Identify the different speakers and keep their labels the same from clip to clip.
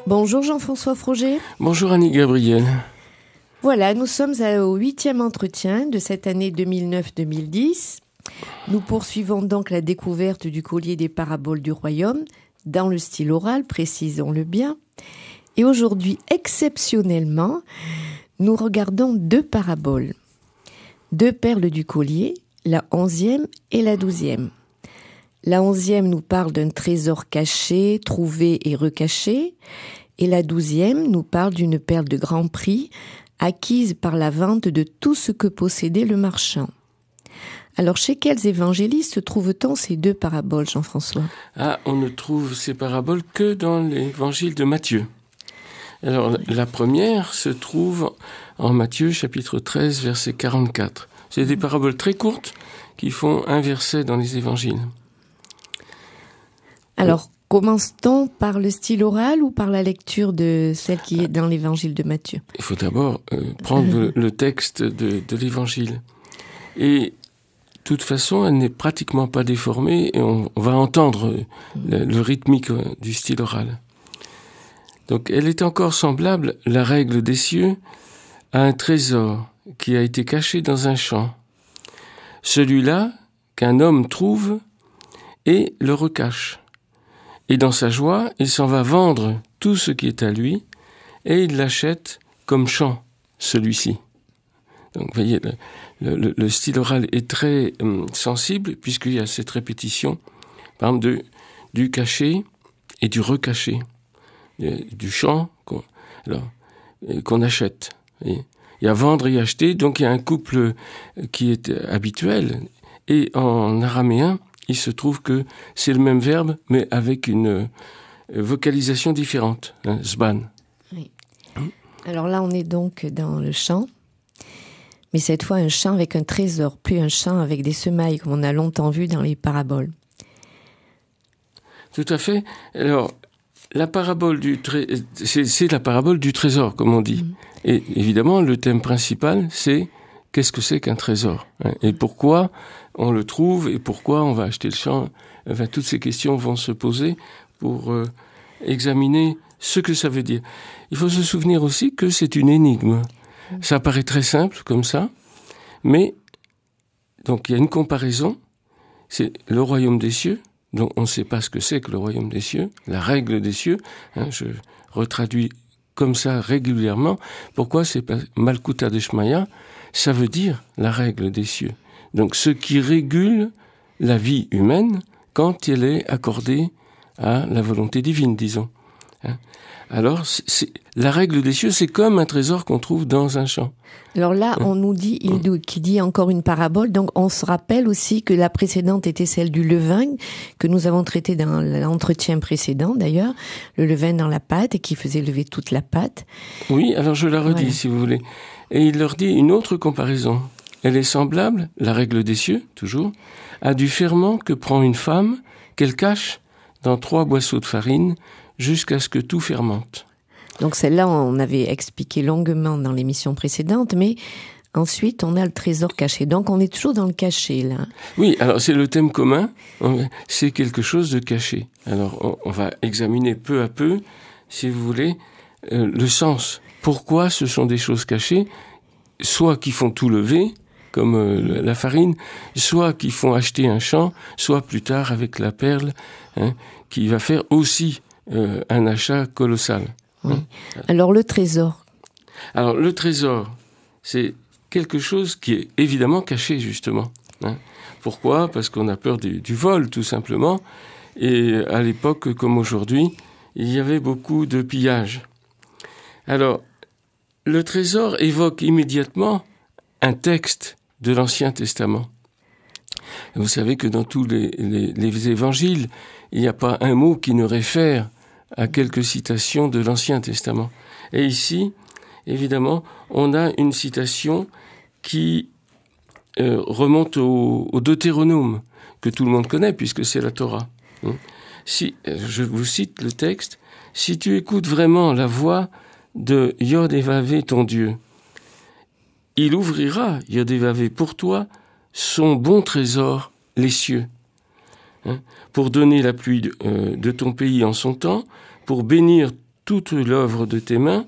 Speaker 1: Bonjour Jean-François Froger.
Speaker 2: Bonjour Annie Gabriel.
Speaker 1: Voilà, nous sommes au 8e entretien de cette année 2009-2010. Nous poursuivons donc la découverte du collier des paraboles du royaume dans le style oral, précisons-le bien. Et aujourd'hui, exceptionnellement, nous regardons 2 paraboles. 2 perles du collier, la 11e et la 12e. La 11e nous parle d'un trésor caché, trouvé et recaché. Et la 12e nous parle d'une perle de grand prix, acquise par la vente de tout ce que possédait le marchand. Alors, chez quels évangélistes trouve-t-on ces 2 paraboles, Jean-François ?
Speaker 2: On ne trouve ces paraboles que dans l'évangile de Matthieu. Alors, la première se trouve en Matthieu, chapitre 13, verset 44. C'est des paraboles très courtes qui font un verset dans les évangiles.
Speaker 1: Alors, commence-t-on par le style oral ou par la lecture de celle qui est dans l'évangile de Matthieu ?
Speaker 2: Il faut d'abord prendre le texte de l'évangile. Et de toute façon, elle n'est pratiquement pas déformée et on va entendre le rythmique du style oral. Donc, elle est encore semblable, la règle des cieux, à un trésor qui a été caché dans un champ. Celui-là qu'un homme trouve et le recache. Et dans sa joie, il s'en va vendre tout ce qui est à lui et il l'achète comme champ, celui-ci. Donc, vous voyez, le style oral est très sensible puisqu'il y a cette répétition, par exemple, du caché et du recaché, du champ qu'on achète. Et il y a vendre et acheter, donc il y a un couple qui est habituel. Et en araméen, il se trouve que c'est le même verbe, mais avec une vocalisation différente, zban.
Speaker 1: Oui. Alors là, on est donc dans le champ, mais cette fois un champ avec un trésor, plus un champ avec des semailles, comme on a longtemps vu dans les paraboles.
Speaker 2: Tout à fait. Alors, la parabole c'est la parabole du trésor, comme on dit. Et évidemment, le thème principal, c'est qu'est-ce que c'est qu'un trésor, et pourquoi on le trouve et pourquoi on va acheter le champ. Enfin, toutes ces questions vont se poser pour examiner ce que ça veut dire. Il faut se souvenir aussi que c'est une énigme. Ça paraît très simple comme ça, mais donc il y a une comparaison. C'est le royaume des cieux, dont on ne sait pas ce que c'est que le royaume des cieux, la règle des cieux. Je retraduis comme ça régulièrement. Pourquoi c'est pas Malkuta Deshmaya? Ça veut dire la règle des cieux. Donc, ce qui régule la vie humaine quand elle est accordée à la volonté divine, disons. Alors, la règle des cieux, c'est comme un trésor qu'on trouve dans un champ.
Speaker 1: Alors là, on nous dit, qui dit encore une parabole, donc on se rappelle aussi que la précédente était celle du levain, que nous avons traité dans l'entretien précédent d'ailleurs, le levain dans la pâte et qui faisait lever toute la pâte.
Speaker 2: Oui, alors je la redis, si vous voulez. Et il leur dit une autre comparaison. Elle est semblable, la règle des cieux, toujours, à du ferment que prend une femme, qu'elle cache dans 3 boisseaux de farine, jusqu'à ce que tout fermente.
Speaker 1: Donc celle-là, on avait expliqué longuement dans l'émission précédente, mais ensuite, on a le trésor caché. Donc on est toujours dans le caché, là.
Speaker 2: Oui, alors c'est le thème commun, c'est quelque chose de caché. Alors on va examiner peu à peu, si vous voulez, le sens. Pourquoi ce sont des choses cachées, soit qui font tout lever, comme la farine, soit qui font acheter un champ, soit plus tard avec la perle, qui va faire aussi un achat colossal.
Speaker 1: Oui. Alors le trésor.
Speaker 2: Alors le trésor, c'est quelque chose qui est évidemment caché, justement. Pourquoi ? Parce qu'on a peur du vol, tout simplement. Et à l'époque, comme aujourd'hui, il y avait beaucoup de pillages. Alors, le trésor évoque immédiatement un texte de l'Ancien Testament. Vous savez que dans tous les évangiles, il n'y a pas un mot qui ne réfère à quelques citations de l'Ancien Testament. Et ici, évidemment, on a une citation qui remonte au Deutéronome, que tout le monde connaît puisque c'est la Torah. Si, je vous cite le texte, « Si tu écoutes vraiment la voix de Yod-Hé-Vavé, ton Dieu, il ouvrira, Yod-Hé-Vavé, pour toi, son bon trésor, les cieux, pour donner la pluie de ton pays en son temps, pour bénir toute l'œuvre de tes mains,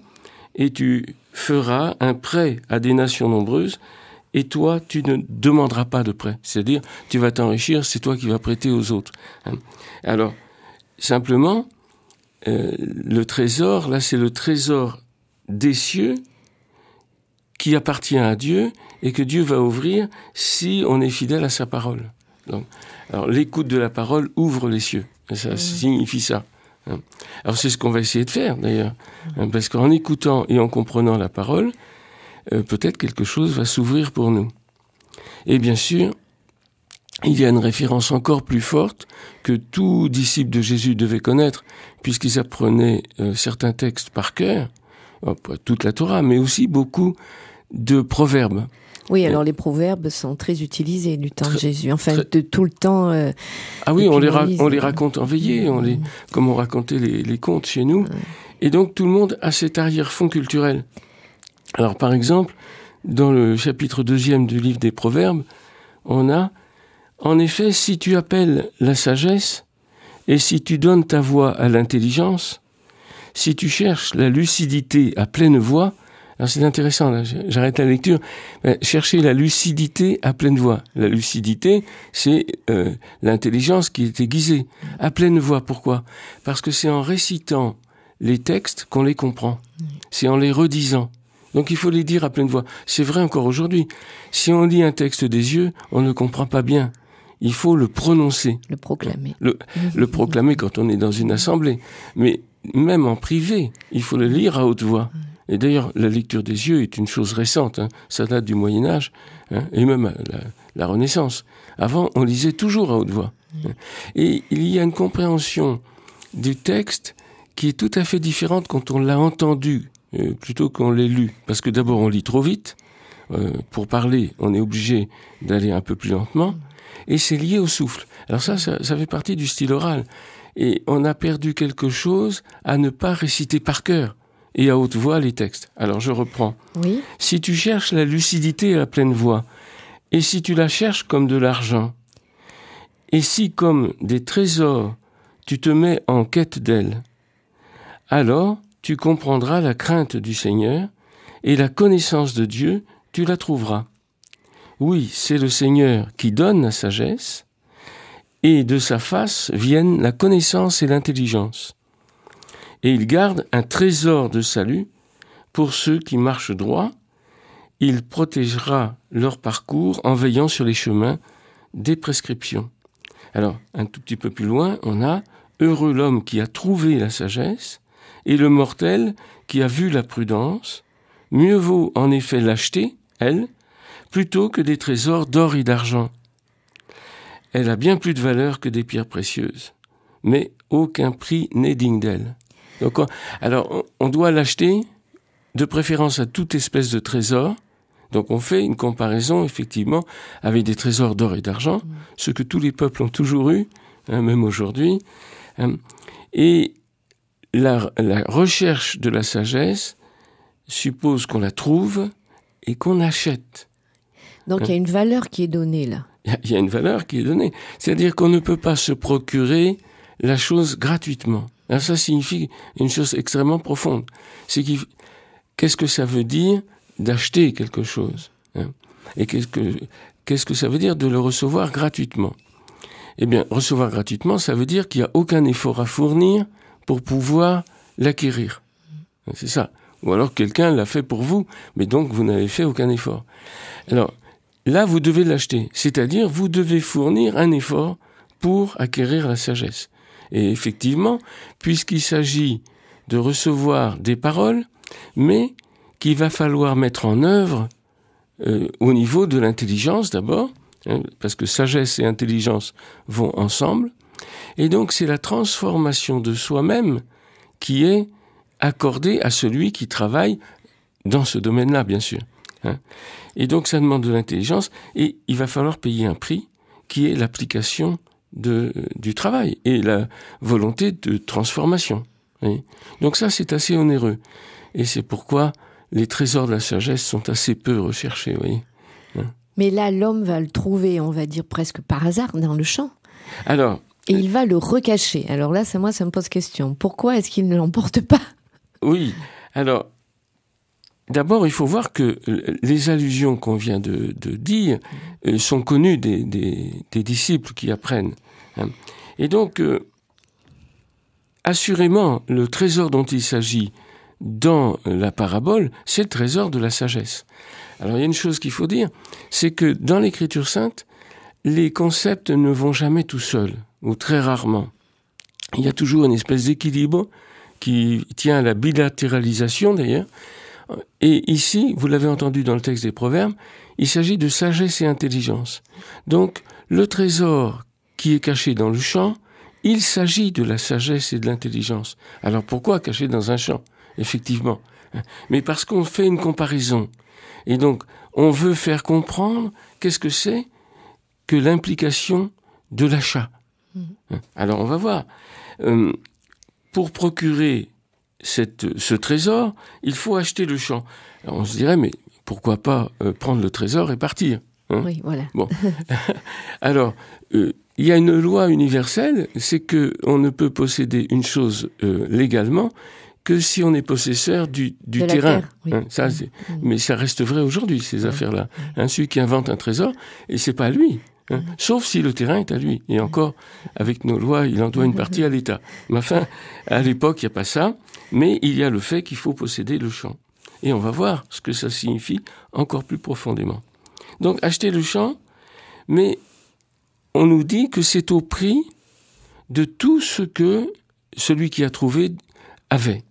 Speaker 2: et tu feras un prêt à des nations nombreuses, et toi, tu ne demanderas pas de prêt. C'est-à-dire, tu vas t'enrichir, c'est toi qui vas prêter aux autres. Alors, simplement, le trésor, là, c'est le trésor des cieux qui appartient à Dieu et que Dieu va ouvrir si on est fidèle à sa parole. Donc, alors, l'écoute de la parole ouvre les cieux. Ça signifie ça. Alors, c'est ce qu'on va essayer de faire, d'ailleurs. Parce qu'en écoutant et en comprenant la parole, peut-être quelque chose va s'ouvrir pour nous. Et bien sûr, il y a une référence encore plus forte que tout disciple de Jésus devait connaître, puisqu'ils apprenaient certains textes par cœur, pas toute la Torah, mais aussi beaucoup de proverbes.
Speaker 1: Oui, alors les proverbes sont très utilisés du temps de Jésus, enfin de tout le temps.
Speaker 2: Ah oui, on les raconte en veillée, comme on racontait les contes chez nous. Et donc tout le monde a cet arrière-fond culturel. Alors par exemple, dans le chapitre 2e du livre des Proverbes, on a « En effet, si tu appelles la sagesse, et si tu donnes ta voix à l'intelligence, si tu cherches la lucidité à pleine voix, alors c'est intéressant, là, j'arrête la lecture. Chercher la lucidité à pleine voix. La lucidité, c'est l'intelligence qui est aiguisée. À pleine voix, pourquoi ? Parce que c'est en récitant les textes qu'on les comprend. C'est en les redisant. Donc il faut les dire à pleine voix. C'est vrai encore aujourd'hui. Si on lit un texte des yeux, on ne comprend pas bien. Il faut le prononcer.
Speaker 1: Le proclamer.
Speaker 2: Le proclamer quand on est dans une assemblée. Mais même en privé, il faut le lire à haute voix. Et d'ailleurs, la lecture des yeux est une chose récente, ça date du Moyen-Âge, et même la Renaissance. Avant, on lisait toujours à haute voix. Et il y a une compréhension du texte qui est tout à fait différente quand on l'a entendu, plutôt qu'on l'ait lu. Parce que d'abord, on lit trop vite. Pour parler, on est obligé d'aller un peu plus lentement. Et c'est lié au souffle. Alors ça fait partie du style oral. Et on a perdu quelque chose à ne pas réciter par cœur. Et à haute voix les textes. Alors je reprends.
Speaker 1: Oui.
Speaker 2: Si tu cherches la lucidité à pleine voix, et si tu la cherches comme de l'argent, et si comme des trésors tu te mets en quête d'elle, alors tu comprendras la crainte du Seigneur, et la connaissance de Dieu, tu la trouveras. Oui, c'est le Seigneur qui donne la sagesse, et de sa face viennent la connaissance et l'intelligence. Et il garde un trésor de salut pour ceux qui marchent droit. Il protégera leur parcours en veillant sur les chemins des prescriptions. Alors, un tout petit peu plus loin, on a « Heureux l'homme qui a trouvé la sagesse et le mortel qui a vu la prudence. Mieux vaut en effet l'acheter, elle, plutôt que des trésors d'or et d'argent. Elle a bien plus de valeur que des pierres précieuses, mais aucun prix n'est digne d'elle. » Donc, alors, on doit l'acheter de préférence à toute espèce de trésor. Donc, on fait une comparaison, effectivement, avec des trésors d'or et d'argent, ce que tous les peuples ont toujours eu, même aujourd'hui. Et la recherche de la sagesse suppose qu'on la trouve et qu'on achète.
Speaker 1: Donc, il y a une valeur qui est donnée, là.
Speaker 2: Il y a une valeur qui est donnée. C'est-à-dire qu'on ne peut pas se procurer la chose gratuitement. Alors ça signifie une chose extrêmement profonde. Qu'est-ce que ça veut dire d'acheter quelque chose, Et qu'est-ce que ça veut dire de le recevoir gratuitement ? Eh bien, recevoir gratuitement, ça veut dire qu'il n'y a aucun effort à fournir pour pouvoir l'acquérir. C'est ça. Ou alors quelqu'un l'a fait pour vous, mais donc vous n'avez fait aucun effort. Alors, là, vous devez l'acheter. C'est-à-dire, vous devez fournir un effort pour acquérir la sagesse. Et effectivement, puisqu'il s'agit de recevoir des paroles, mais qu'il va falloir mettre en œuvre au niveau de l'intelligence d'abord, parce que sagesse et intelligence vont ensemble, et donc c'est la transformation de soi-même qui est accordée à celui qui travaille dans ce domaine-là, bien sûr. Et donc ça demande de l'intelligence, et il va falloir payer un prix qui est l'application du travail et la volonté de transformation. Oui. Donc ça, c'est assez onéreux. Et c'est pourquoi les trésors de la sagesse sont assez peu recherchés. Oui.
Speaker 1: Mais là, l'homme va le trouver, on va dire presque par hasard, dans le champ.
Speaker 2: Alors,
Speaker 1: et il va le recacher. Alors là, ça me pose question. Pourquoi est-ce qu'il ne l'emporte pas ?
Speaker 2: Oui, alors, d'abord, il faut voir que les allusions qu'on vient de dire sont connues des disciples qui apprennent. Hein. Et donc, assurément, le trésor dont il s'agit dans la parabole, c'est le trésor de la sagesse. Alors, il y a une chose qu'il faut dire, c'est que dans l'Écriture sainte, les concepts ne vont jamais tout seuls, ou très rarement. Il y a toujours une espèce d'équilibre qui tient à la bilatéralisation d'ailleurs. Et ici, vous l'avez entendu dans le texte des Proverbes, il s'agit de sagesse et intelligence. Donc, le trésor qui est caché dans le champ, il s'agit de la sagesse et de l'intelligence. Alors pourquoi caché dans un champ ? Effectivement. Mais parce qu'on fait une comparaison. Et donc, on veut faire comprendre qu'est-ce que c'est que l'implication de l'achat. Alors, on va voir. Pour procurer ce trésor, il faut acheter le champ. Alors, on se dirait, mais pourquoi pas prendre le trésor et partir, hein ?
Speaker 1: Oui, voilà.
Speaker 2: Bon. Alors, il y a une loi universelle, c'est que on ne peut posséder une chose légalement que si on est possesseur du terrain.
Speaker 1: Terre, oui.
Speaker 2: Hein, ça, mais ça reste vrai aujourd'hui, ces affaires-là. Hein, celui qui invente un trésor, et c'est pas à lui. Hein, sauf si le terrain est à lui. Et encore, avec nos lois, il en doit une partie à l'État. Mais enfin, à l'époque, il n'y a pas ça. Mais il y a le fait qu'il faut posséder le champ. Et on va voir ce que ça signifie encore plus profondément. Donc, acheter le champ, mais on nous dit que c'est au prix de tout ce que celui qui a trouvé avait.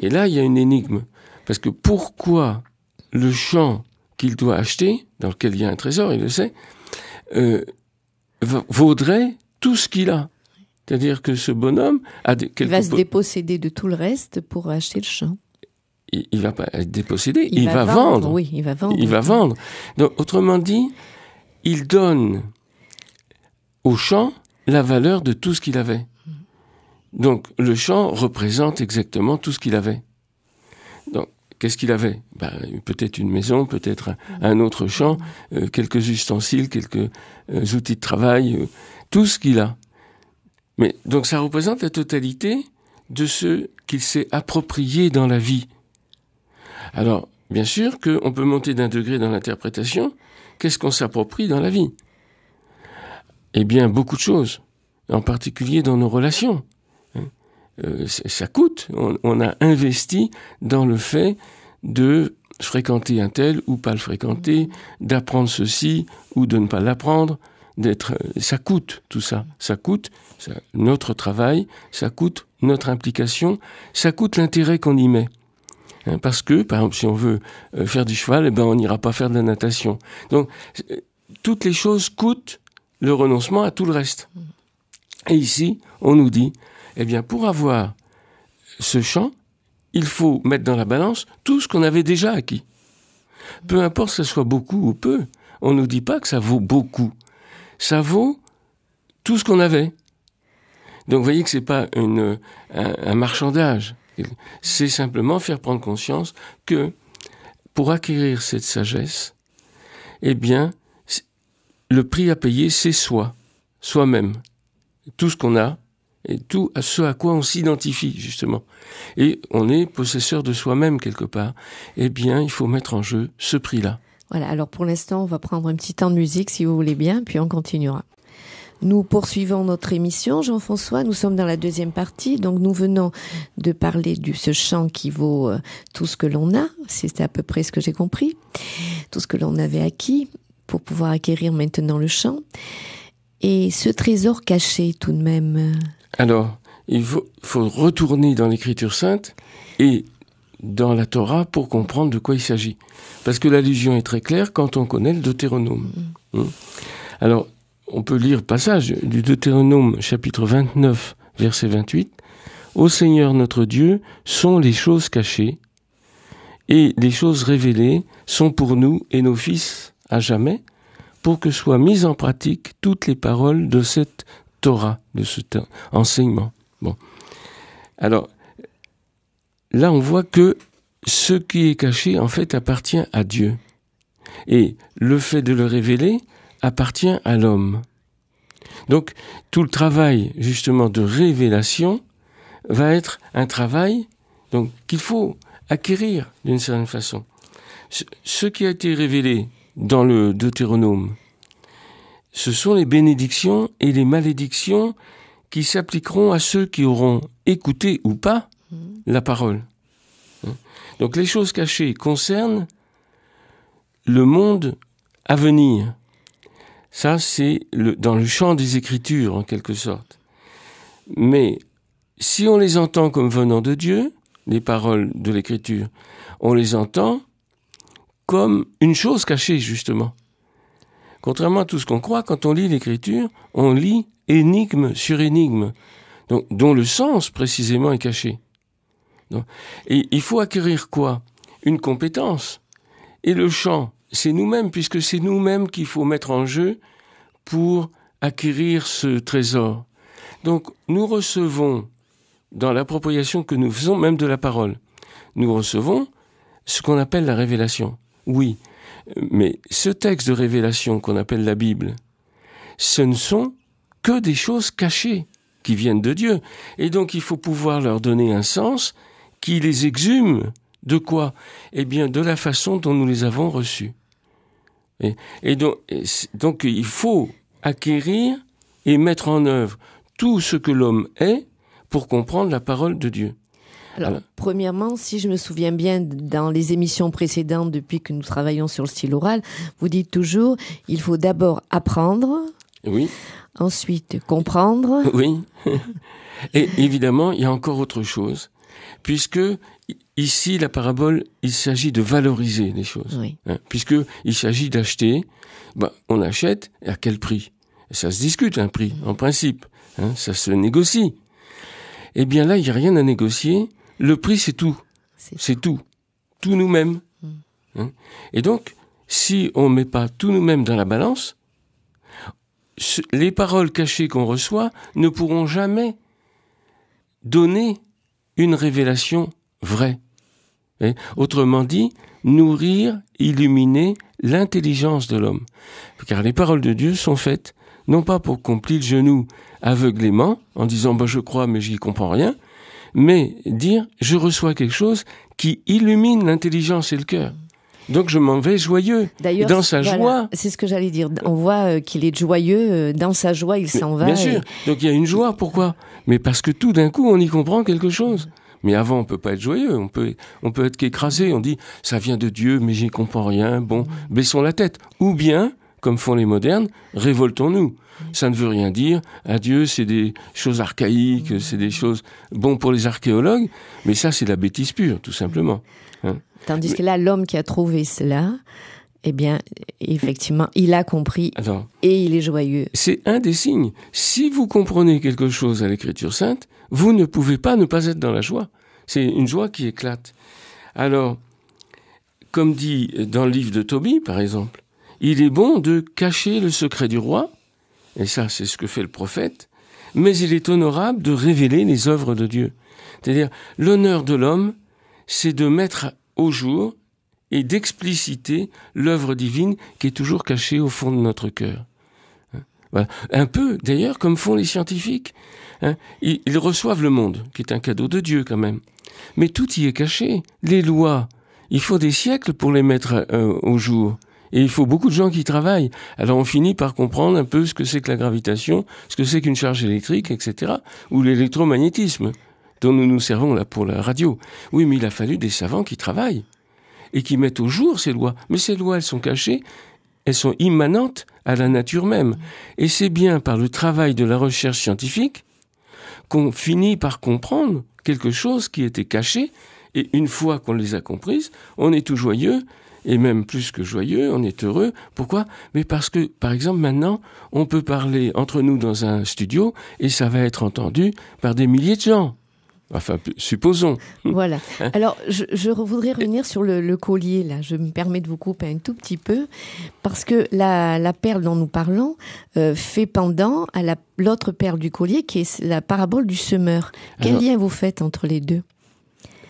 Speaker 2: Et là, il y a une énigme. Parce que pourquoi le champ qu'il doit acheter, dans lequel il y a un trésor, il le sait, vaudrait tout ce qu'il a. C'est-à-dire que ce bonhomme a
Speaker 1: il va se déposséder de tout le reste pour acheter le champ.
Speaker 2: Il va pas être dépossédé, il va vendre.
Speaker 1: Oui, il va vendre.
Speaker 2: Il va vendre. Donc, autrement dit, il donne au champ la valeur de tout ce qu'il avait. Donc, le champ représente exactement tout ce qu'il avait. Donc, qu'est-ce qu'il avait ? Peut-être une maison, peut-être un autre champ, quelques ustensiles, quelques outils de travail, tout ce qu'il a. Mais donc, ça représente la totalité de ce qu'il s'est approprié dans la vie. Alors, bien sûr qu'on peut monter d'un degré dans l'interprétation. Qu'est-ce qu'on s'approprie dans la vie ? Eh bien, beaucoup de choses, en particulier dans nos relations. Ça coûte. On a investi dans le fait de fréquenter un tel ou pas le fréquenter, d'apprendre ceci ou de ne pas l'apprendre, ça coûte tout ça. Ça coûte notre travail, ça coûte notre implication, ça coûte l'intérêt qu'on y met. Parce que, par exemple, si on veut faire du cheval, on n'ira pas faire de la natation. Donc, toutes les choses coûtent le renoncement à tout le reste. Et ici, on nous dit, eh bien, pour avoir ce champ, il faut mettre dans la balance tout ce qu'on avait déjà acquis. Peu importe que ce soit beaucoup ou peu, on ne nous dit pas que ça vaut beaucoup. Ça vaut tout ce qu'on avait. Donc, vous voyez que c'est pas un marchandage. C'est simplement faire prendre conscience que pour acquérir cette sagesse, eh bien, le prix à payer, c'est soi-même. Tout ce qu'on a et tout ce à quoi on s'identifie, justement. Et on est possesseur de soi-même quelque part. Eh bien, il faut mettre en jeu ce prix-là.
Speaker 1: Voilà, alors pour l'instant, on va prendre un petit temps de musique, si vous voulez bien, puis on continuera. Nous poursuivons notre émission, Jean-François. Nous sommes dans la deuxième partie. Donc, nous venons de parler de ce champ qui vaut tout ce que l'on a. C'est à peu près ce que j'ai compris. Tout ce que l'on avait acquis pour pouvoir acquérir maintenant le champ. Et ce trésor caché, tout de même.
Speaker 2: Alors, il faut retourner dans l'Écriture sainte et dans la Torah pour comprendre de quoi il s'agit. Parce que l'allusion est très claire quand on connaît le Deutéronome. Alors, on peut lire le passage du Deutéronome, chapitre 29, verset 28. « Ô Seigneur notre Dieu sont les choses cachées, et les choses révélées sont pour nous et nos fils à jamais, pour que soient mises en pratique toutes les paroles de cette Torah, de cet enseignement. » Bon. Alors, là on voit que ce qui est caché, en fait, appartient à Dieu. Et le fait de le révéler appartient à l'homme. Donc, tout le travail, justement, de révélation va être un travail Donc, qu'il faut acquérir d'une certaine façon. Ce qui a été révélé dans le Deutéronome, ce sont les bénédictions et les malédictions qui s'appliqueront à ceux qui auront écouté ou pas la parole. Donc les choses cachées concernent le monde à venir. Ça, c'est dans le champ des Écritures, en quelque sorte. Mais si on les entend comme venant de Dieu, les paroles de l'Écriture, on les entend comme une chose cachée, justement. Contrairement à tout ce qu'on croit, quand on lit l'Écriture, on lit énigme sur énigme, donc, dont le sens, précisément, est caché. Donc, et il faut acquérir quoi? Une compétence. Et le chant, c'est nous-mêmes, puisque c'est nous-mêmes qu'il faut mettre en jeu pour acquérir ce trésor. Donc, nous recevons, dans l'appropriation que nous faisons, même de la parole, nous recevons ce qu'on appelle la révélation. Oui, mais ce texte de révélation qu'on appelle la Bible, ce ne sont que des choses cachées qui viennent de Dieu. Et donc, il faut pouvoir leur donner un sens qui les exhume de quoi? Eh bien, de la façon dont nous les avons reçus. Et donc, il faut acquérir et mettre en œuvre tout ce que l'homme est pour comprendre la parole de Dieu.
Speaker 1: Alors, premièrement, si je me souviens bien, dans les émissions précédentes, depuis que nous travaillons sur le style oral, vous dites toujours, il faut d'abord apprendre,
Speaker 2: oui.
Speaker 1: Ensuite comprendre.
Speaker 2: Oui. Et évidemment, il y a encore autre chose, puisque ici, la parabole, il s'agit de valoriser les choses.
Speaker 1: Oui.
Speaker 2: Puisque il s'agit d'acheter, on achète, et à quel prix? Ça se discute, un prix, en principe. Ça se négocie. Eh bien là, il n'y a rien à négocier. Le prix, c'est tout. C'est tout. Tout nous-mêmes. Et donc, si on ne met pas tout nous-mêmes dans la balance, les paroles cachées qu'on reçoit ne pourront jamais donner une révélation vraie. Autrement dit, nourrir, illuminer l'intelligence de l'homme. Car les paroles de Dieu sont faites, non pas pour qu'on plie le genou aveuglément, en disant je crois mais j'y comprends rien, mais dire je reçois quelque chose qui illumine l'intelligence et le cœur. Donc je m'en vais joyeux.
Speaker 1: D'ailleurs,
Speaker 2: dans sa joie.
Speaker 1: C'est ce que j'allais dire. On voit qu'il est joyeux, dans sa joie il s'en va.
Speaker 2: Bien sûr. Donc il y a une joie. Pourquoi? Mais parce que tout d'un coup on y comprend quelque chose. Mais avant on peut pas être joyeux. On peut être qu'écrasé. On dit ça vient de Dieu mais j'y comprends rien. Bon, baissons la tête. Ou bien, comme font les modernes, révoltons-nous. Ça ne veut rien dire. À Dieu, c'est des choses archaïques, c'est des choses bon pour les archéologues, mais ça, c'est de la bêtise pure, tout simplement.
Speaker 1: Tandis que là, l'homme qui a trouvé cela, eh bien, effectivement, il a compris et il est joyeux.
Speaker 2: C'est un des signes. Si vous comprenez quelque chose à l'Écriture sainte, vous ne pouvez pas ne pas être dans la joie. C'est une joie qui éclate. Alors, comme dit dans le livre de Tobie, par exemple, il est bon de cacher le secret du roi, et ça, c'est ce que fait le prophète, mais il est honorable de révéler les œuvres de Dieu. C'est-à-dire, l'honneur de l'homme, c'est de mettre au jour et d'expliciter l'œuvre divine qui est toujours cachée au fond de notre cœur. Voilà. Un peu, d'ailleurs, comme font les scientifiques. Ils reçoivent le monde, qui est un cadeau de Dieu quand même. Mais tout y est caché. Les lois, il faut des siècles pour les mettre au jour. Et il faut beaucoup de gens qui travaillent. Alors on finit par comprendre un peu ce que c'est que la gravitation, ce que c'est qu'une charge électrique, etc. Ou l'électromagnétisme, dont nous nous servons là pour la radio. Oui, mais il a fallu des savants qui travaillent et qui mettent au jour ces lois. Mais ces lois, elles sont cachées, elles sont immanentes à la nature même. Et c'est bien par le travail de la recherche scientifique qu'on finit par comprendre quelque chose qui était caché. Et une fois qu'on les a comprises, on est tout joyeux. Et même plus que joyeux, on est heureux. Pourquoi? Mais parce que, par exemple, maintenant, on peut parler entre nous dans un studio et ça va être entendu par des milliers de gens. Enfin, supposons.
Speaker 1: Voilà. Alors, je voudrais revenir sur le collier, là. Je me permets de vous couper un tout petit peu, parce que la perle dont nous parlons fait pendant à l'autre perle du collier, qui est la parabole du semeur. Quel lien vous faites entre les deux?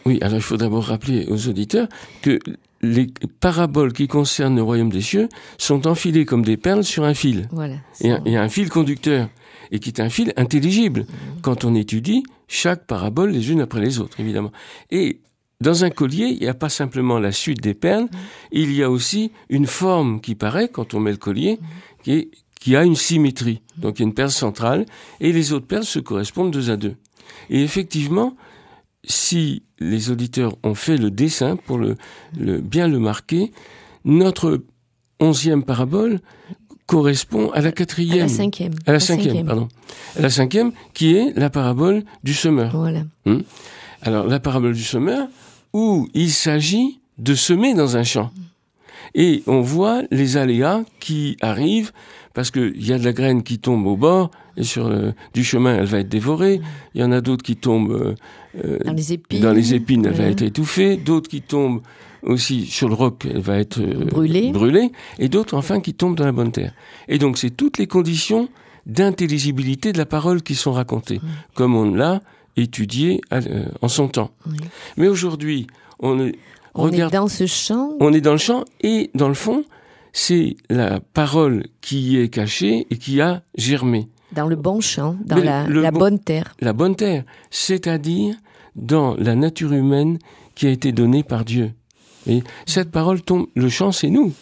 Speaker 2: Oui, alors il faut d'abord rappeler aux auditeurs que les paraboles qui concernent le royaume des cieux sont enfilées comme des perles sur un fil.
Speaker 1: Voilà.
Speaker 2: Et un fil conducteur. et qui est un fil intelligible quand on étudie chaque parabole les unes après les autres, évidemment. Et dans un collier, il n'y a pas simplement la suite des perles, il y a aussi une forme qui paraît, quand on met le collier, qui a une symétrie. Donc il y a une perle centrale, et les autres perles se correspondent 2 à 2. Et effectivement, si les auditeurs ont fait le dessin pour bien le marquer, notre 11e parabole correspond à la 4e.
Speaker 1: À la 5e.
Speaker 2: À la 5e, pardon. À la 5e, qui est la parabole du semeur.
Speaker 1: Voilà.
Speaker 2: Alors, la parabole du semeur, où il s'agit de semer dans un champ. Et on voit les aléas qui arrivent, parce qu'il y a de la graine qui tombe au bord, et du chemin, elle va être dévorée. Il y en a d'autres qui tombent
Speaker 1: dans les
Speaker 2: épines, elle va être étouffée. D'autres qui tombent aussi sur le roc, elle va être brûlée. Et d'autres, enfin, qui tombent dans la bonne terre. Et donc, c'est toutes les conditions d'intelligibilité de la parole qui sont racontées, comme on l'a étudié en son temps. Oui. Mais aujourd'hui, on est
Speaker 1: dans ce champ.
Speaker 2: On est dans le champ, et dans le fond, c'est la parole qui est cachée et qui a germé.
Speaker 1: Dans le bon champ, dans la bonne terre.
Speaker 2: La bonne terre, c'est-à-dire dans la nature humaine qui a été donnée par Dieu. Et cette parole tombe, le champ c'est nous,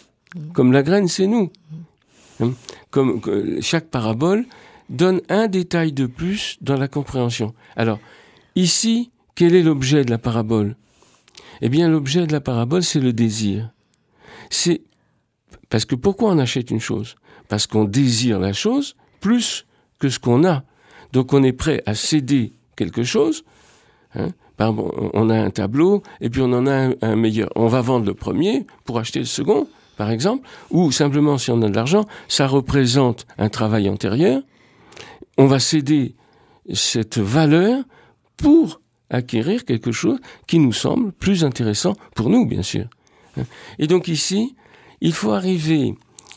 Speaker 2: comme la graine c'est nous. Comme chaque parabole donne un détail de plus dans la compréhension. Alors, ici, quel est l'objet de la parabole ? Eh bien, l'objet de la parabole, c'est le désir. C'est parce que pourquoi on achète une chose ? Parce qu'on désire la chose plus que ce qu'on a. Donc, on est prêt à céder quelque chose. On a un tableau et puis on en a un meilleur. On va vendre le premier pour acheter le second, par exemple. Ou simplement, si on a de l'argent, ça représente un travail antérieur. On va céder cette valeur pour acquérir quelque chose qui nous semble plus intéressant pour nous, bien sûr. Et donc ici, il faut arriver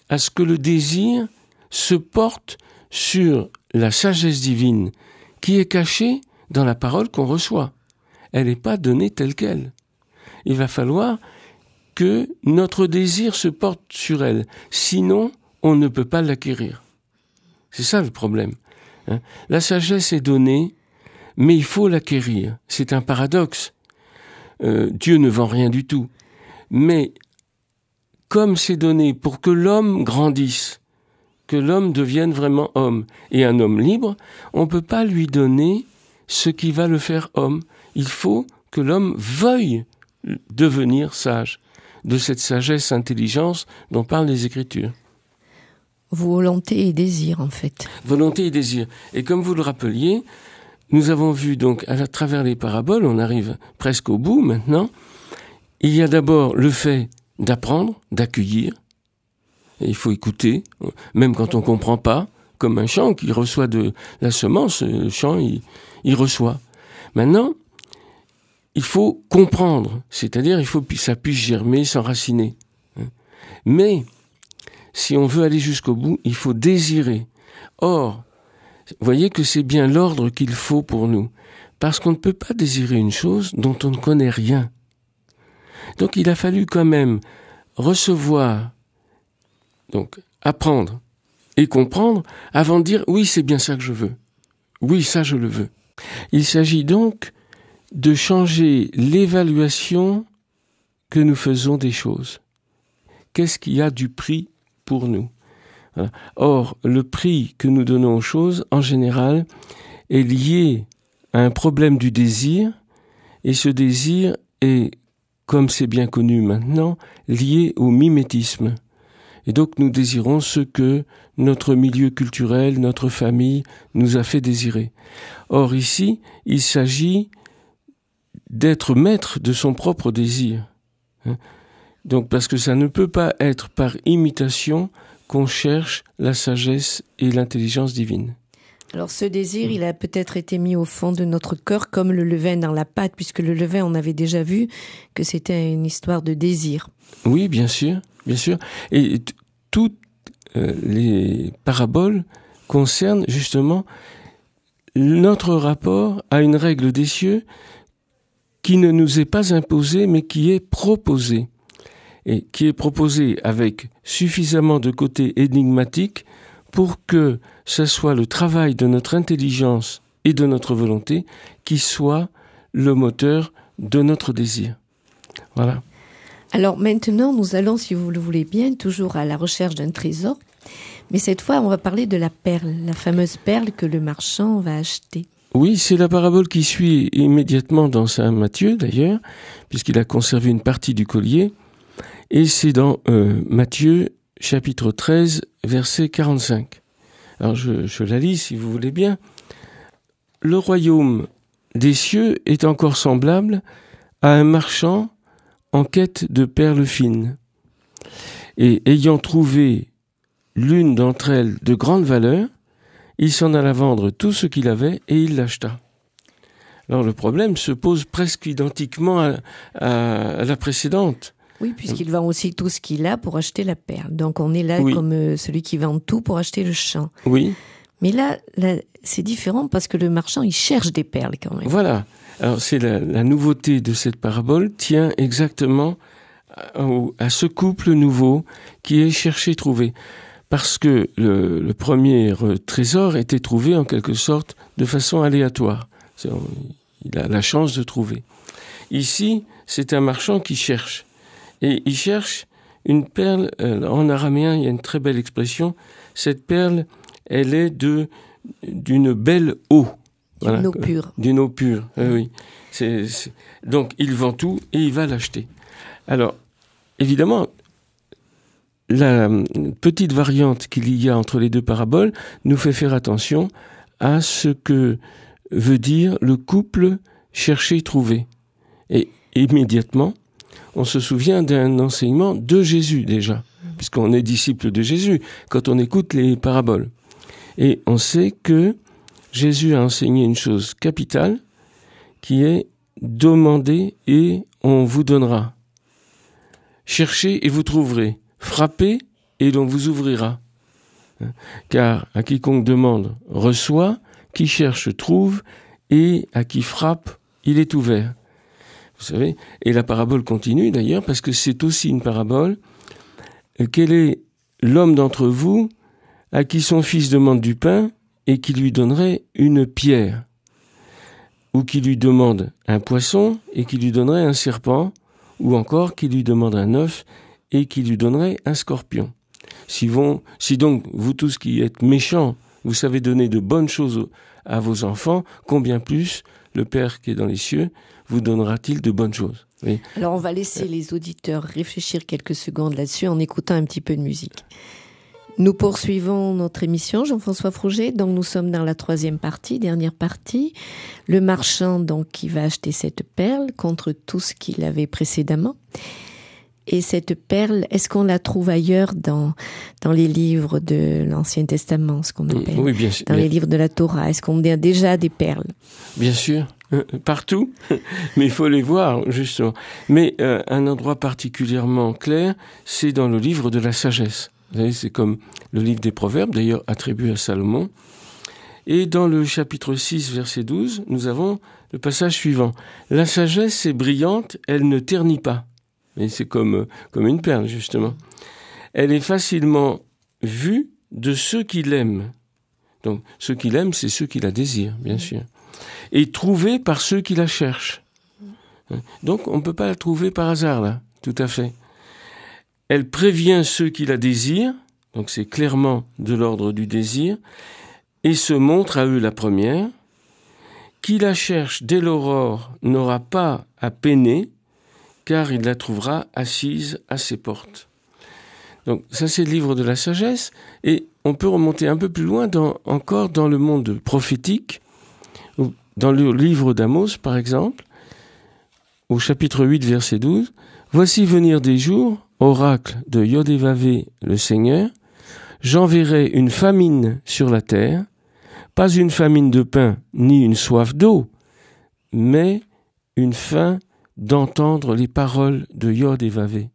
Speaker 2: à ce que le désir se porte sur la sagesse divine qui est cachée dans la parole qu'on reçoit. Elle n'est pas donnée telle qu'elle. Il va falloir que notre désir se porte sur elle. Sinon, on ne peut pas l'acquérir. C'est ça le problème. La sagesse est donnée, mais il faut l'acquérir. C'est un paradoxe. Dieu ne vend rien du tout. Mais comme c'est donné pour que l'homme grandisse, que l'homme devienne vraiment homme, et un homme libre, on ne peut pas lui donner ce qui va le faire homme. Il faut que l'homme veuille devenir sage, de cette sagesse, intelligence dont parlent les Écritures.
Speaker 1: Volonté et désir, en fait.
Speaker 2: Volonté et désir. Et comme vous le rappeliez, nous avons vu donc à travers les paraboles, on arrive presque au bout maintenant, il y a d'abord le fait d'apprendre, d'accueillir. Et il faut écouter, même quand on ne comprend pas, comme un champ qui reçoit de la semence, le champ, il reçoit. Maintenant, il faut comprendre, c'est-à-dire il faut que ça puisse germer, s'enraciner. Mais, si on veut aller jusqu'au bout, il faut désirer. Or, voyez que c'est bien l'ordre qu'il faut pour nous, parce qu'on ne peut pas désirer une chose dont on ne connaît rien. Donc il a fallu quand même recevoir, donc apprendre et comprendre avant de dire « oui, c'est bien ça que je veux. Oui, ça je le veux ». Il s'agit donc de changer l'évaluation que nous faisons des choses. Qu'est-ce qui a du prix pour nous ? Voilà. Or, le prix que nous donnons aux choses, en général, est lié à un problème du désir, et ce désir est, comme c'est bien connu maintenant, lié au mimétisme. Et donc nous désirons ce que notre milieu culturel, notre famille nous a fait désirer. Or ici, il s'agit d'être maître de son propre désir. Donc parce que ça ne peut pas être par imitation qu'on cherche la sagesse et l'intelligence divine.
Speaker 1: Alors ce désir, il a peut-être été mis au fond de notre cœur comme le levain dans la pâte, puisque le levain, on avait déjà vu que c'était une histoire de désir.
Speaker 2: Oui, bien sûr, bien sûr. Et toutes les paraboles concernent justement notre rapport à une règle des cieux qui ne nous est pas imposée, mais qui est proposée. Et qui est proposée avec suffisamment de côté énigmatique pour que ce soit le travail de notre intelligence et de notre volonté qui soit le moteur de notre désir. Voilà.
Speaker 1: Alors maintenant, nous allons, si vous le voulez bien, toujours à la recherche d'un trésor. Mais cette fois, on va parler de la perle, la fameuse perle que le marchand va acheter.
Speaker 2: Oui, c'est la parabole qui suit immédiatement dans Saint Matthieu, d'ailleurs, puisqu'il a conservé une partie du collier. Et c'est dans Matthieu, chapitre 13, verset 45. Alors, je la lis, si vous voulez bien. « Le royaume des cieux est encore semblable à un marchand en quête de perles fines. Et ayant trouvé l'une d'entre elles de grande valeur, il s'en alla vendre tout ce qu'il avait et il l'acheta. » Alors le problème se pose presque identiquement à la précédente.
Speaker 1: Oui, puisqu'il vend aussi tout ce qu'il a pour acheter la perle. Donc on est là comme celui qui vend tout pour acheter le champ.
Speaker 2: Oui.
Speaker 1: Mais là, c'est différent parce que le marchand, il cherche des perles quand même.
Speaker 2: Voilà. Alors c'est la nouveauté de cette parabole tient exactement à ce couple nouveau qui est cherché, trouvé. Parce que le premier trésor était trouvé en quelque sorte de façon aléatoire. Il a la chance de trouver. Ici, c'est un marchand qui cherche. Et il cherche une perle. En araméen, il y a une très belle expression. Cette perle, elle est d'une belle eau.
Speaker 1: D'une eau pure.
Speaker 2: D'une eau pure, oui. Donc, il vend tout et il va l'acheter. Alors, évidemment, la petite variante qu'il y a entre les deux paraboles nous fait faire attention à ce que veut dire le couple chercher-trouver. Et immédiatement, on se souvient d'un enseignement de Jésus déjà, puisqu'on est disciple de Jésus quand on écoute les paraboles. Et on sait que Jésus a enseigné une chose capitale qui est « demandez et on vous donnera ». Cherchez et vous trouverez. Frappez et l'on vous ouvrira. Car à quiconque demande reçoit, qui cherche trouve, et à qui frappe, il est ouvert. Vous savez, et la parabole continue d'ailleurs, parce que c'est aussi une parabole. Quel est l'homme d'entre vous à qui son fils demande du pain et qui lui donnerait une pierre? Ou qui lui demande un poisson et qui lui donnerait un serpent? Ou encore qui lui demande un œuf et qui lui donnerait un scorpion? Si donc vous tous qui êtes méchants, vous savez donner de bonnes choses à vos enfants, combien plus le Père qui est dans les cieux vous donnera-t-il de bonnes choses? Oui.
Speaker 1: Alors on va laisser les auditeurs réfléchir quelques secondes là-dessus en écoutant un petit peu de musique. Nous poursuivons notre émission, Jean-François Frouget. Donc nous sommes dans la troisième partie, dernière partie. Le marchand donc qui va acheter cette perle contre tout ce qu'il avait précédemment. Et cette perle, est-ce qu'on la trouve ailleurs dans les livres de l'Ancien Testament, ce qu'on appelle,
Speaker 2: oui, bien sûr,
Speaker 1: dans les livres de la Torah? Est-ce qu'on a déjà des perles?
Speaker 2: Bien sûr, partout, mais il faut les voir, justement. Mais un endroit particulièrement clair, c'est dans le livre de la sagesse. Vous savez, c'est comme le livre des Proverbes, d'ailleurs attribué à Salomon. Et dans le chapitre 6, verset 12, nous avons le passage suivant. « La sagesse est brillante, elle ne ternit pas. » Mais c'est comme une perle, justement. Elle est facilement vue de ceux qui l'aiment. Donc, ceux qui l'aiment, c'est ceux qui la désirent, bien sûr. Et trouvée par ceux qui la cherchent. Donc, on ne peut pas la trouver par hasard, là, tout à fait. Elle prévient ceux qui la désirent, donc c'est clairement de l'ordre du désir, et se montre à eux la première. Qui la cherche dès l'aurore n'aura pas à peiner, car il la trouvera assise à ses portes. Donc ça c'est le livre de la sagesse, et on peut remonter un peu plus loin encore dans le monde prophétique, dans le livre d'Amos par exemple, au chapitre 8 verset 12, « Voici venir des jours, oracle de Yodhévavé le Seigneur, j'enverrai une famine sur la terre, pas une famine de pain ni une soif d'eau, mais une faim d'entendre les paroles de Yod-Hévavé.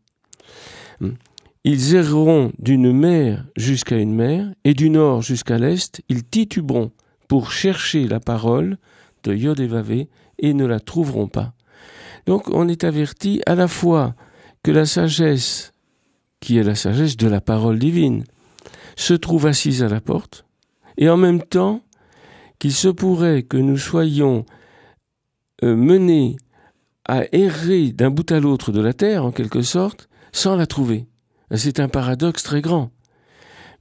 Speaker 2: Ils erreront d'une mer jusqu'à une mer, et du nord jusqu'à l'est, ils tituberont pour chercher la parole de Yod-Hévavé et ne la trouveront pas. Donc on est averti à la fois que la sagesse, qui est la sagesse de la parole divine, se trouve assise à la porte, et en même temps qu'il se pourrait que nous soyons menés à errer d'un bout à l'autre de la terre, en quelque sorte, sans la trouver. C'est un paradoxe très grand.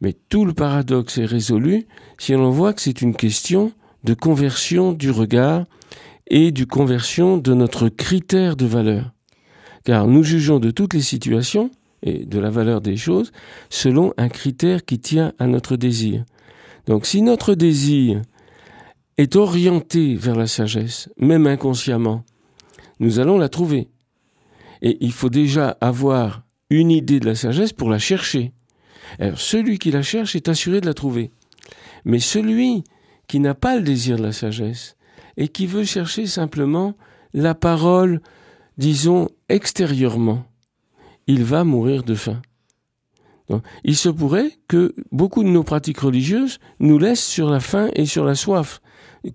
Speaker 2: Mais tout le paradoxe est résolu si l'on voit que c'est une question de conversion du regard et de conversion de notre critère de valeur. Car nous jugeons de toutes les situations et de la valeur des choses selon un critère qui tient à notre désir. Donc si notre désir est orienté vers la sagesse, même inconsciemment, nous allons la trouver. Et il faut déjà avoir une idée de la sagesse pour la chercher. Alors celui qui la cherche est assuré de la trouver. Mais celui qui n'a pas le désir de la sagesse et qui veut chercher simplement la parole, disons, extérieurement, il va mourir de faim. Donc, il se pourrait que beaucoup de nos pratiques religieuses nous laissent sur la faim et sur la soif,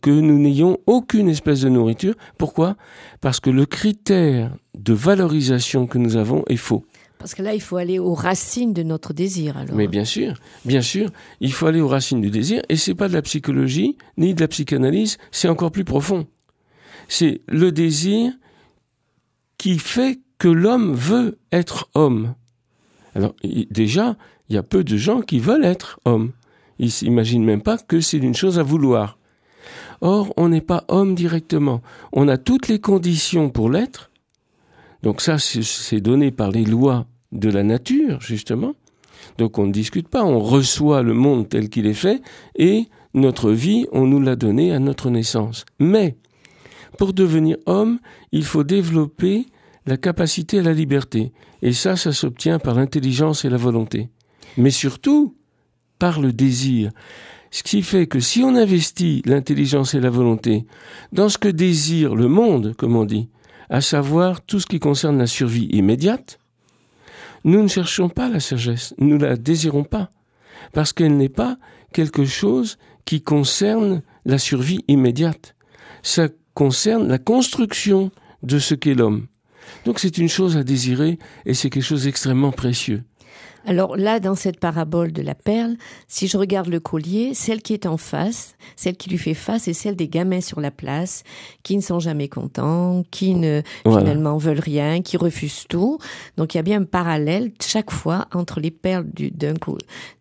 Speaker 2: que nous n'ayons aucune espèce de nourriture. Pourquoi ? Parce que le critère de valorisation que nous avons est faux.
Speaker 1: Parce que là, il faut aller aux racines de notre désir, alors.
Speaker 2: Mais bien sûr, il faut aller aux racines du désir, et c'est pas de la psychologie, ni de la psychanalyse, c'est encore plus profond. C'est le désir qui fait que l'homme veut être homme. Alors, déjà, il y a peu de gens qui veulent être hommes. Ils s'imaginent même pas que c'est une chose à vouloir. Or, on n'est pas homme directement. On a toutes les conditions pour l'être. Donc ça, c'est donné par les lois de la nature, justement. Donc on ne discute pas, on reçoit le monde tel qu'il est fait, et notre vie, on nous l'a donné à notre naissance. Mais, pour devenir homme, il faut développer la capacité à la liberté. Et ça s'obtient par l'intelligence et la volonté. Mais surtout, par le désir. Ce qui fait que si on investit l'intelligence et la volonté dans ce que désire le monde, comme on dit, à savoir tout ce qui concerne la survie immédiate, nous ne cherchons pas la sagesse, nous ne la désirons pas, parce qu'elle n'est pas quelque chose qui concerne la survie immédiate. Ça concerne la construction de ce qu'est l'homme. Donc c'est une chose à désirer et c'est quelque chose d'extrêmement précieux.
Speaker 1: Alors là, dans cette parabole de la perle, si je regarde le collier, celle qui est en face, celle qui lui fait face, est celle des gamins sur la place, qui ne sont jamais contents, qui ne finalement veulent rien, qui refusent tout. Donc il y a bien un parallèle chaque fois entre les perles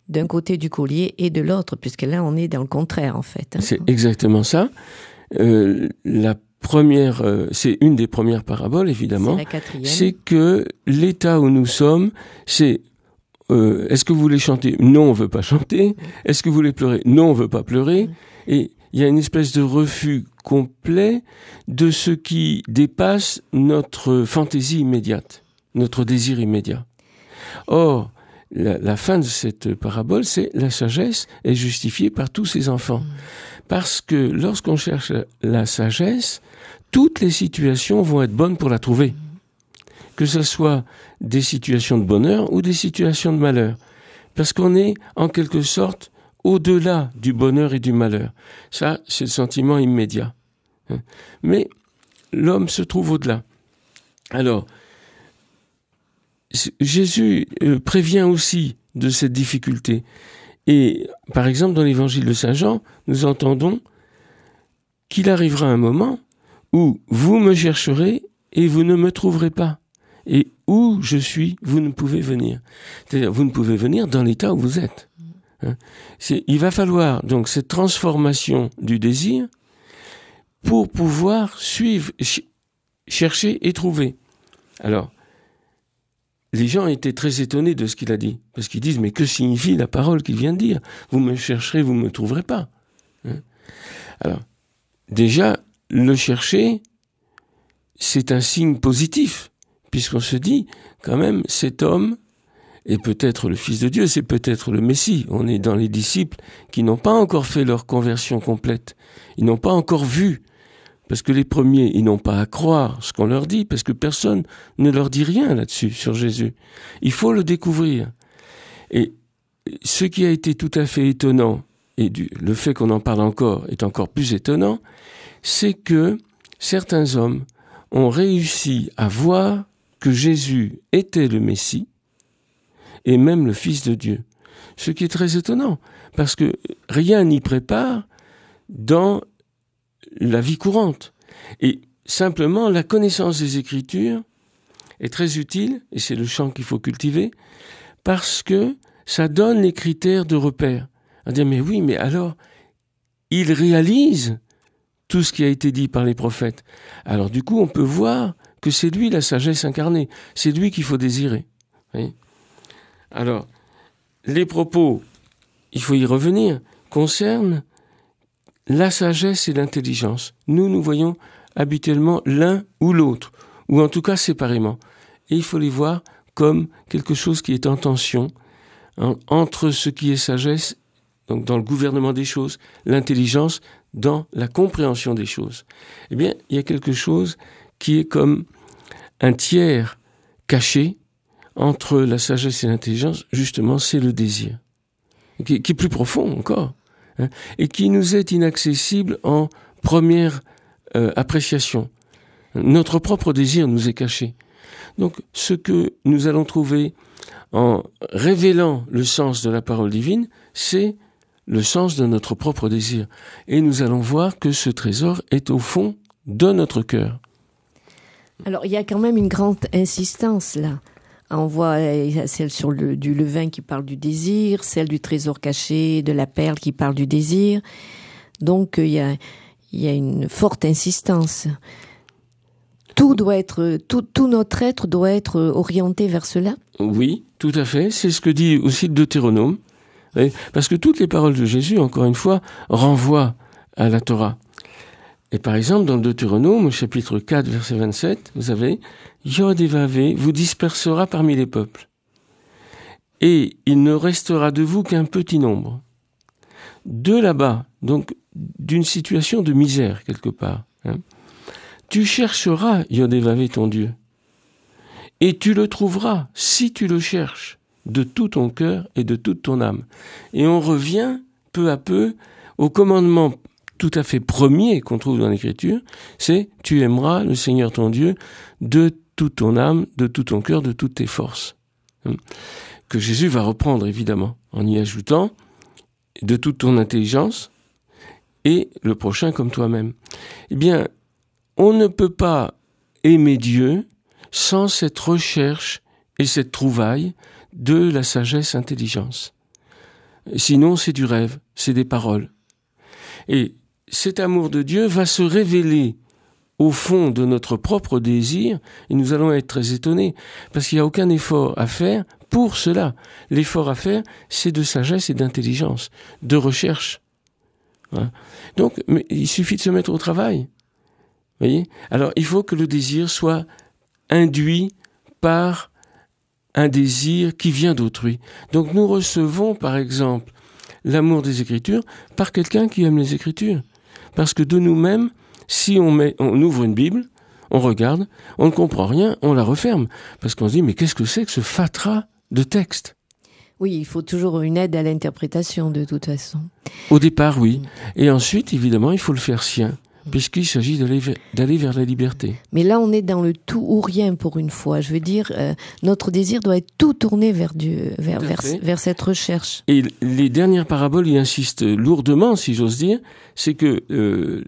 Speaker 1: d'un côté du collier et de l'autre, puisque là on est dans le contraire en fait.
Speaker 2: C'est exactement ça. La première, c'est une des premières paraboles évidemment.
Speaker 1: C'est la quatrième. C'est
Speaker 2: que l'état où nous sommes, c'est est-ce que vous voulez chanter ? Non, on veut pas chanter. Est-ce que vous voulez pleurer ? Non, on veut pas pleurer. Et il y a une espèce de refus complet de ce qui dépasse notre fantaisie immédiate, notre désir immédiat. Or, la fin de cette parabole, c'est la sagesse est justifiée par tous ses enfants. Parce que lorsqu'on cherche la sagesse, toutes les situations vont être bonnes pour la trouver. Que ce soit des situations de bonheur ou des situations de malheur. Parce qu'on est, en quelque sorte, au-delà du bonheur et du malheur. Ça, c'est le sentiment immédiat. Mais l'homme se trouve au-delà. Alors, Jésus prévient aussi de cette difficulté. Et, par exemple, dans l'évangile de Saint Jean, nous entendons qu'il arrivera un moment où vous me chercherez et vous ne me trouverez pas. Et où je suis, vous ne pouvez venir. C'est-à-dire, vous ne pouvez venir dans l'état où vous êtes. Il va falloir donc cette transformation du désir pour pouvoir suivre, chercher et trouver. Alors, les gens étaient très étonnés de ce qu'il a dit, parce qu'ils disent, mais que signifie la parole qu'il vient de dire ? Vous me chercherez, vous ne me trouverez pas. Alors, déjà, le chercher, c'est un signe positif. Puisqu'on se dit, quand même, cet homme est peut-être le Fils de Dieu, c'est peut-être le Messie. On est dans les disciples qui n'ont pas encore fait leur conversion complète. Ils n'ont pas encore vu. Parce que les premiers, ils n'ont pas à croire ce qu'on leur dit, parce que personne ne leur dit rien là-dessus, sur Jésus. Il faut le découvrir. Et ce qui a été tout à fait étonnant, et le fait qu'on en parle encore est encore plus étonnant, c'est que certains hommes ont réussi à voir que Jésus était le Messie et même le Fils de Dieu. Ce qui est très étonnant, parce que rien n'y prépare dans la vie courante. Et simplement, la connaissance des Écritures est très utile, et c'est le champ qu'il faut cultiver, parce que ça donne les critères de repère. On dit, mais oui, mais alors, il réalise tout ce qui a été dit par les prophètes. Alors du coup, on peut voir que c'est lui la sagesse incarnée. C'est lui qu'il faut désirer. Oui. Alors, les propos, il faut y revenir, concernent la sagesse et l'intelligence. Nous voyons habituellement l'un ou l'autre, ou en tout cas séparément. Et il faut les voir comme quelque chose qui est en tension entre ce qui est sagesse, donc dans le gouvernement des choses, l'intelligence dans la compréhension des choses. Eh bien, il y a quelque chose qui est comme un tiers caché entre la sagesse et l'intelligence, justement, c'est le désir, qui est plus profond encore, hein, et qui nous est inaccessible en première appréciation. Notre propre désir nous est caché. Donc, ce que nous allons trouver en révélant le sens de la parole divine, c'est le sens de notre propre désir. Et nous allons voir que ce trésor est au fond de notre cœur.
Speaker 1: Alors, il y a quand même une grande insistance là. On voit celle du levain qui parle du désir, celle du trésor caché, de la perle qui parle du désir. Donc, il y a une forte insistance. Tout notre être doit être orienté vers cela. Oui,
Speaker 2: tout à fait. C'est ce que dit aussi le Deutéronome. Parce que toutes les paroles de Jésus, encore une fois, renvoient à la Torah. Et par exemple, dans le Deutéronome, au chapitre 4, verset 27, vous avez « Yod et Vavé vous dispersera parmi les peuples, et il ne restera de vous qu'un petit nombre. » De là-bas, donc d'une situation de misère quelque part, hein, tu chercheras Yod et Vavé ton Dieu, et tu le trouveras si tu le cherches de tout ton cœur et de toute ton âme. Et on revient peu à peu au commandement tout à fait premier qu'on trouve dans l'Écriture, c'est « Tu aimeras le Seigneur ton Dieu de toute ton âme, de tout ton cœur, de toutes tes forces. » Que Jésus va reprendre évidemment, en y ajoutant « de toute ton intelligence et le prochain comme toi-même. » Eh bien, on ne peut pas aimer Dieu sans cette recherche et cette trouvaille de la sagesse-intelligence. Sinon, c'est du rêve, c'est des paroles. Et cet amour de Dieu va se révéler au fond de notre propre désir, et nous allons être très étonnés, parce qu'il n'y a aucun effort à faire pour cela. L'effort à faire, c'est de sagesse et d'intelligence, de recherche. Voilà. Donc, mais il suffit de se mettre au travail. Voyez ? Alors, il faut que le désir soit induit par un désir qui vient d'autrui. Donc, nous recevons, par exemple, l'amour des Écritures par quelqu'un qui aime les Écritures. Parce que de nous-mêmes, si on ouvre une Bible, on regarde, on ne comprend rien, on la referme. Parce qu'on se dit, mais qu'est-ce que c'est que ce fatras de texte ?
Speaker 1: Oui, il faut toujours une aide à l'interprétation de toute façon.
Speaker 2: Au départ, oui. Et ensuite, évidemment, il faut le faire sien, puisqu'il s'agit d'aller vers la liberté.
Speaker 1: Mais là, on est dans le tout ou rien pour une fois. Je veux dire, notre désir doit être tout tourné vers Dieu, vers cette recherche.
Speaker 2: Et les dernières paraboles y insistent lourdement, si j'ose dire, c'est que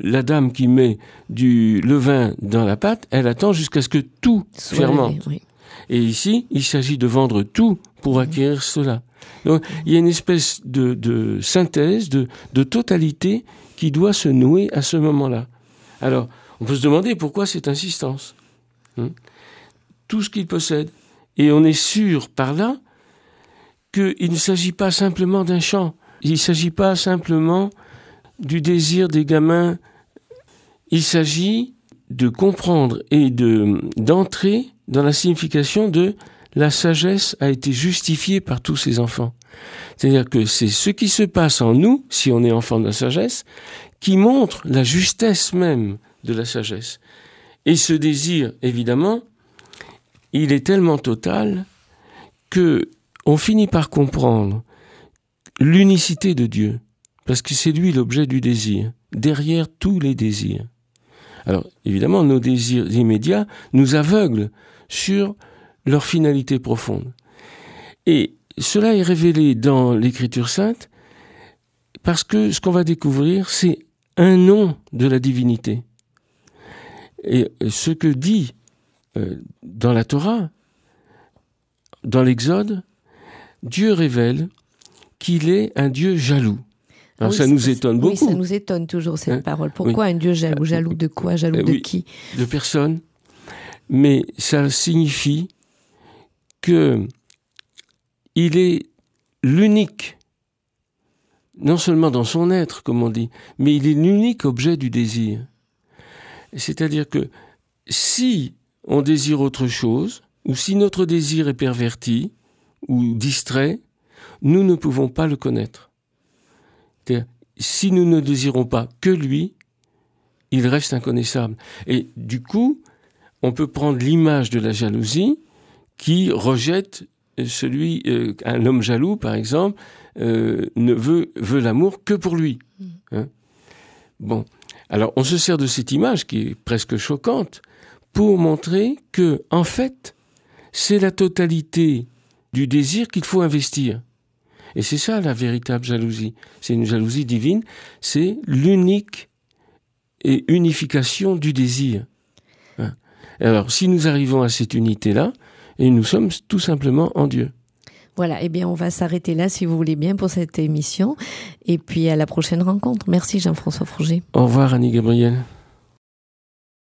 Speaker 2: la dame qui met du levain dans la pâte, elle attend jusqu'à ce que tout fermente. Oui. Et ici, il s'agit de vendre tout pour acquérir cela. Donc, il y a une espèce de synthèse, de totalité qui doit se nouer à ce moment-là. Alors, on peut se demander pourquoi cette insistance. Tout ce qu'il possède. Et on est sûr par là qu'il ne s'agit pas simplement d'un chant. Il ne s'agit pas simplement du désir des gamins. Il s'agit de comprendre et d'entrer dans la signification de la sagesse a été justifiée par tous ces enfants. C'est-à-dire que c'est ce qui se passe en nous, si on est enfant de la sagesse, qui montre la justesse même de la sagesse. Et ce désir, évidemment, il est tellement total que on finit par comprendre l'unicité de Dieu, parce que c'est lui l'objet du désir, derrière tous les désirs. Alors, évidemment, nos désirs immédiats nous aveuglent sur leur finalité profonde. Et cela est révélé dans l'Écriture sainte parce que ce qu'on va découvrir, c'est un nom de la divinité. Et ce que dit dans la Torah, dans l'Exode, Dieu révèle qu'il est un Dieu jaloux. Alors oui, ça nous étonne beaucoup.
Speaker 1: Oui, ça nous étonne toujours cette parole. Pourquoi un Dieu jaloux? Jaloux de quoi? Jaloux de qui?
Speaker 2: De personne. Mais ça signifie que il est l'unique, non seulement dans son être, comme on dit, mais il est l'unique objet du désir. C'est-à-dire que si on désire autre chose, ou si notre désir est perverti ou distrait, nous ne pouvons pas le connaître. C'est-à-dire, si nous ne désirons pas que lui, il reste inconnaissable. Et du coup, on peut prendre l'image de la jalousie qui rejette un homme jaloux, par exemple, ne veut l'amour que pour lui. Hein? Bon. Alors, on se sert de cette image qui est presque choquante pour montrer que, en fait, c'est la totalité du désir qu'il faut investir. Et c'est ça la véritable jalousie. C'est une jalousie divine, c'est l'unique et unification du désir. Hein? Alors, si nous arrivons à cette unité-là, et nous sommes tout simplement en Dieu.
Speaker 1: Voilà, eh bien on va s'arrêter là si vous voulez bien pour cette émission. Et puis à la prochaine rencontre. Merci Jean-François Frouget.
Speaker 2: Au revoir Annie Gabriel.